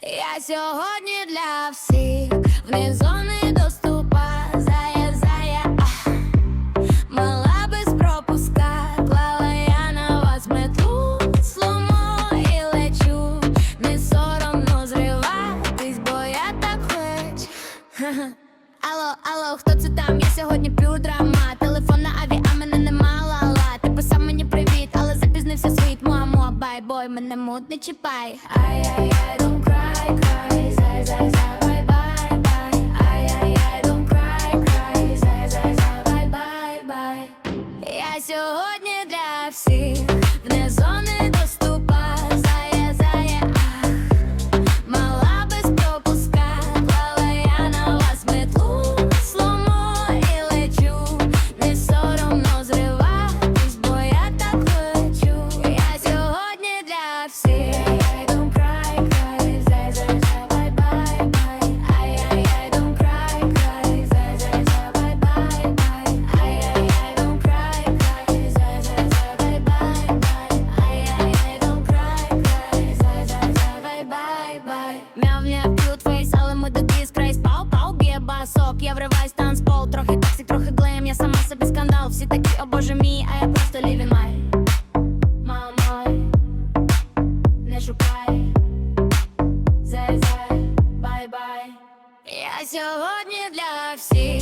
Я сьогодні для всіх, внизу недоступа, зая, мала без пропуска, клала я на вас мету, сломо і лечу, не соромно зриватись, бо я так хочу. Алло, хто це там? Я сьогодні п'ю драма, телефон на аві, а мене нема, ла-ла. Ти писав мені привіт, але запізнився світ, муа-муа, бай-бой, мене мут не чіпай. Ай-яй-яй, don't cry, cry, зай, бай-бай-бай. Ай-яй-яй, don't cry, cry, зай, бай-бай-бай. Я сьогодні для всіх, внизу недоступа, зая, мала без пропуска, клала я на вас метлу, сломо і лечу, не соромно зриватись, бо я так хочу. Я сьогодні для всіх. Don't cry, cry, зай, бай-бай-бай. Ай-яй-яй, don't cry, cry, зай, бай-бай-бай. Ай-яй-яй, don't cry, cry, зай, бай-бай-бай. Ай-яй-яй, don't cry, cry, зай, бай-бай-бай. Мяв, п'ют фейс, але ми до дискрайс. Пау, б'є басок, я вриваюсь танцпол. Трохи токсик, трохи глем, я сама собі скандал. Всі такі, о боже мій, а я просто living my мамой. Не шукай, зай, бай-бай. Я сьогодні для всіх.